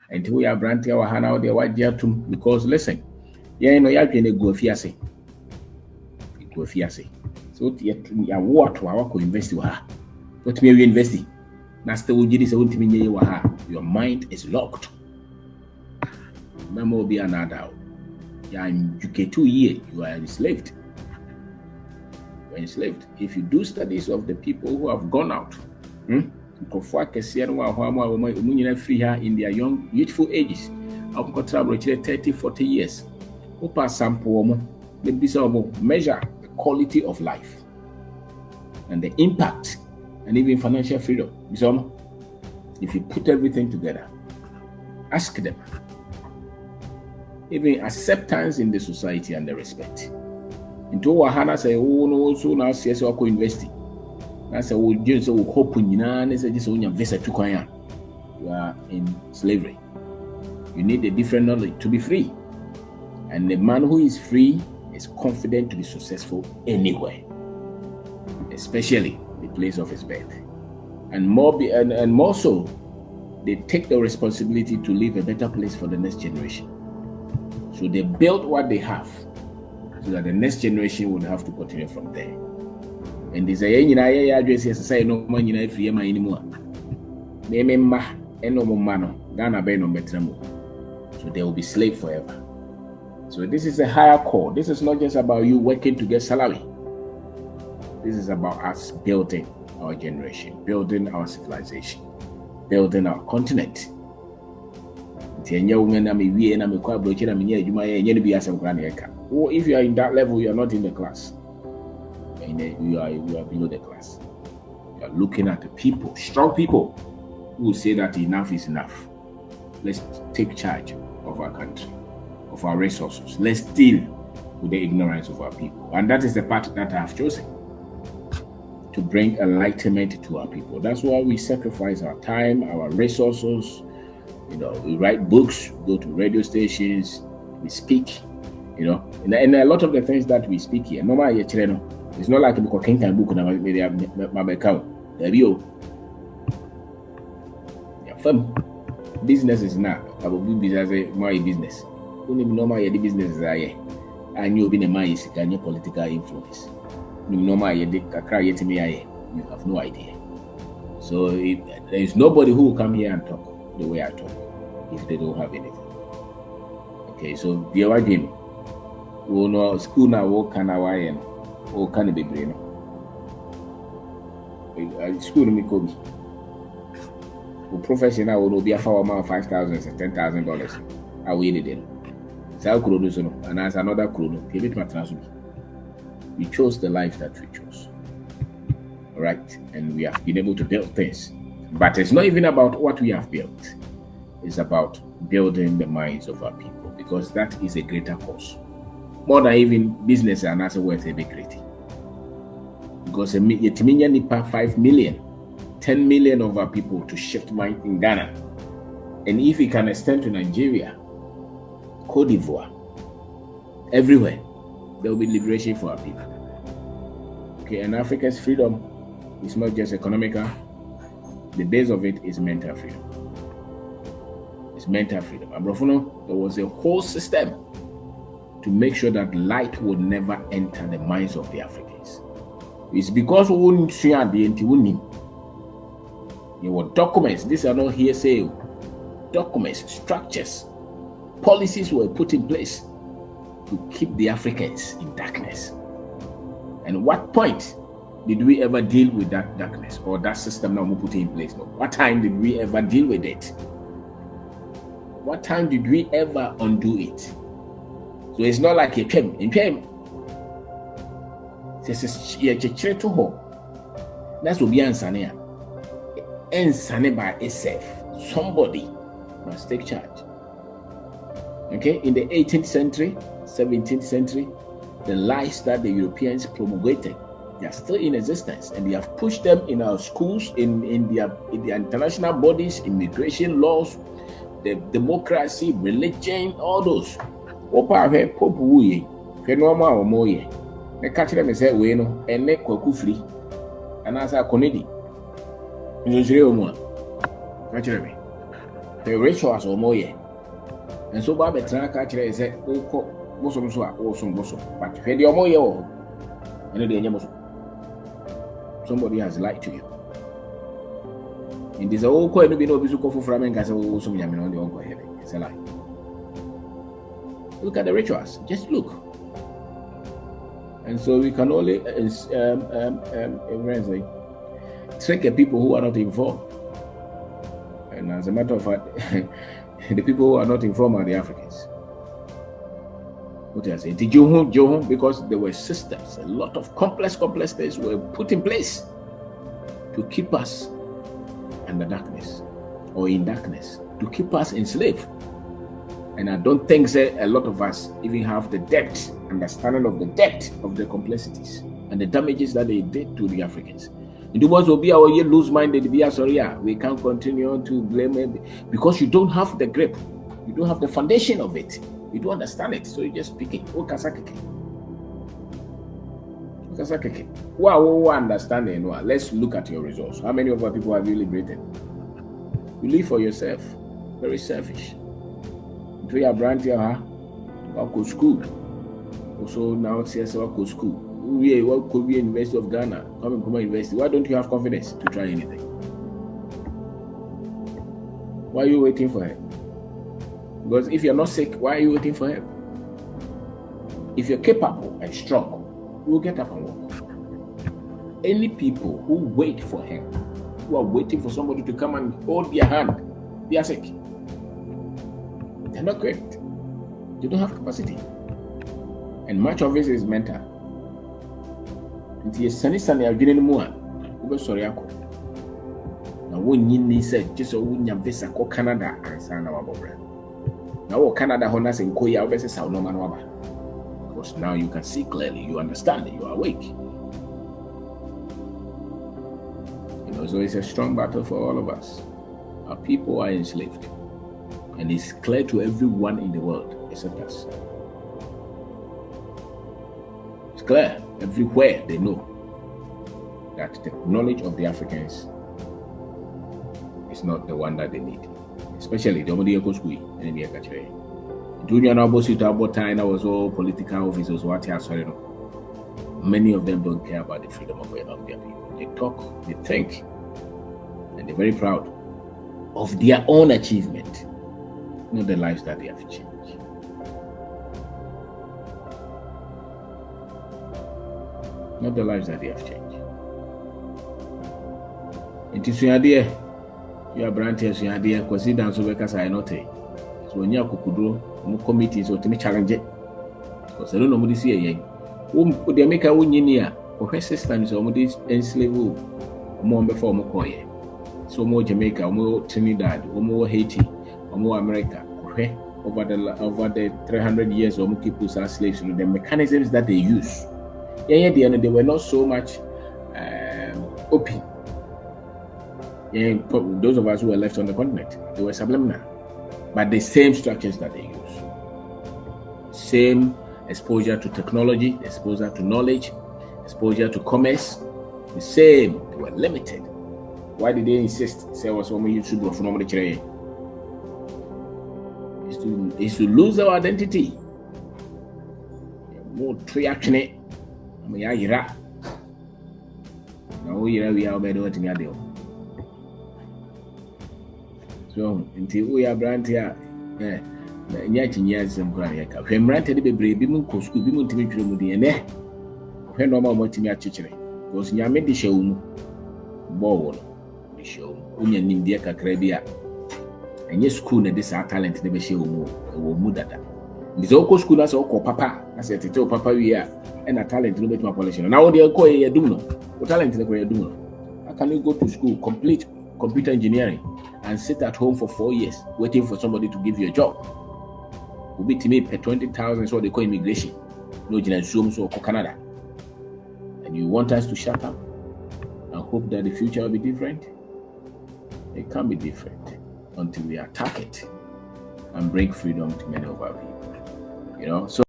And we are branding our hand out there, what they are to, because listen, you know, you have to go fiase. Go fiase. So, you what to our invest in her. What may we invest in? That's the way your mind is locked. Memo be another. You get 2 years, you are enslaved. You are enslaved. If you do studies of the people who have gone out, free here in their young, youthful ages, 30, 40 years. Measure the quality of life and the impact and even financial freedom. If you put everything together, ask them. Even acceptance in the society and the respect. Into Wahana say, oh no, so now CS or co-investing. That's a would just hope in Yana, visa to Koya. You are in slavery. You need a different knowledge to be free. And the man who is free is confident to be successful anywhere, especially the place of his birth. And more so, they take the responsibility to leave a better place for the next generation. So they build what they have so that the next generation would have to continue from there. And there's a address say no money if you anymore. So they will be slaves forever. So this is a higher call. This is not just about you working to get salary. This is about us building our generation, building our civilization, building our continent. Or if you are in that level, you are not in the class. You are below the class. You are looking at the people, strong people, who will say that enough is enough. Let's take charge of our country, of our resources. Let's deal with the ignorance of our people. And that is the path that I have chosen, to bring enlightenment to our people. That's why we sacrifice our time, our resources. We write books, go to radio stations, we speak, and a lot of the things that we speak here, normally it's not like a book business is not about business, my business. Only normal the business is and you've been a man and your political influence. You have no idea. So there is nobody who will come here and talk the way I talk if they don't have anything. Okay, so the other game, we know school now. What can I wear? What can be brain? School me Kobe. Professional will be a for $5,000 and $10,000. I waited in. So could do so, and as another could give it my transfer. We chose the life that we chose. All right, and we have been able to build things. But it's not even about what we have built. It's about building the minds of our people, because that is a greater cause. More than even business and as worth a big creating. Because a 5 million, 10 million of our people to shift mind in Ghana. And if we can extend to Nigeria, Cote d'Ivoire, everywhere, there will be liberation for our people. Okay, and Africa's freedom is not just economical. The base of it is mental freedom. It's mental freedom. And there was a whole system to make sure that light would never enter the minds of the Africans. It's because we wouldn't see the there were documents. These are not hearsay. Documents, structures, policies were put in place to keep the Africans in darkness. And what point did we ever deal with that darkness or that system that we put in place? No. What time did we ever deal with it? What time did we ever undo it? So it's not like a chem. That's what we answer. And by itself, somebody must take charge. Okay, in the 18th century, 17th century, the lies that the Europeans promulgated, they are still in existence, and they have pushed them in our schools, in their international bodies, immigration laws, the democracy, religion, all those. Opa he pope wuye, he normal or moye. The catch them say we no, and make kwaku free, and as a konedi. Catch me. The rituals or more, and so Baba Tranaka is a bosom so awesome bosom, but when you're more, and somebody has lied to you. In this old coin, be no Bizuko for Framen Castle, some yamin on the uncle heaven. It's a lie. Look at the rituals, just look. And so we can only trick people who are not informed. And as a matter of fact, the people who are not informed are the Africans. What do I say? The Johun, because there were systems, a lot of complex things were put in place to keep us under darkness or in darkness, to keep us enslaved. And I don't think a lot of us even have the understanding of the depth of the complexities and the damages that they did to the Africans. In the words will be our loose-minded, we can't continue to blame it because you don't have the grip, you don't have the foundation of it, you don't understand it, so you just speak it. Wow, understanding. Let's look at your results. How many of our people have you liberated? You live for yourself, very selfish. To your brand here, go school. Also now says go school. We what could be University of Ghana, come University. Why don't you have confidence to try anything? Why are you waiting for help? Because if you're not sick, why are you waiting for help? If you're capable and strong, you will get up and walk. Any people who wait for help, who are waiting for somebody to come and hold their hand, they are sick. They're not great. They don't have capacity. And much of it is mental. Nti sani adwene no mu a wo be sori akọ na wo nyini se jeso wo nya visa ko Canada ansa na wabobra na wo Canada ho na se nko ya wo be se sa no ma no aba because now you can see clearly, you understand, you are awake. So it's a strong battle for all of us. Our people are enslaved, and it's clear to everyone in the world except us. It's clear everywhere. They know that the knowledge of the Africans is not the one that they need, especially the Omodieko school and the Ekachere. Junior Nabo time was all political officers. Many of them don't care about the freedom of their people. They talk, they think, and they're very proud of their own achievement, not the lives that they have changed. Not the lives that they have changed. It is your idea. You are branches, your idea, consider so because I know. So when you are kukudro, no committees or to me challenge it. Because I don't know what this year. They make a union or her systems or this enslave more before Mokoye. So more Jamaica, more Trinidad, or more Haiti, or more America, over the 300 years or more people are slaves. The mechanisms that they use. Yeah, they were not so much open. Yeah, those of us who were left on the continent, they were subliminal. But the same structures that they use. Same exposure to technology, exposure to knowledge, exposure to commerce, the same. They were limited. Why did they insist? Say was only YouTube from the is to lose our identity. More reaction. Now we are better what we are doing. So until we are brand here, some crying. When granted the baby moon could school be moved to me through the end. When no more to me at Chichiri was Yamid the show, Bowl, the show, Union India Caribbean. And yes, school and this are talent never show or Mudata. This Oko school as Oko Papa, I said to tell Papa we are, and a talent to make my population. Now they are calling a duno, what talent to the duno. How can you go to school, complete computer engineering, and sit at home for 4 years waiting for somebody to give you a job? Will be to me per 20,000 so they call immigration. No Jinasum so Canada. And you want us to shut up and hope that the future will be different? It can't be different until we attack it and bring freedom to many of our people. So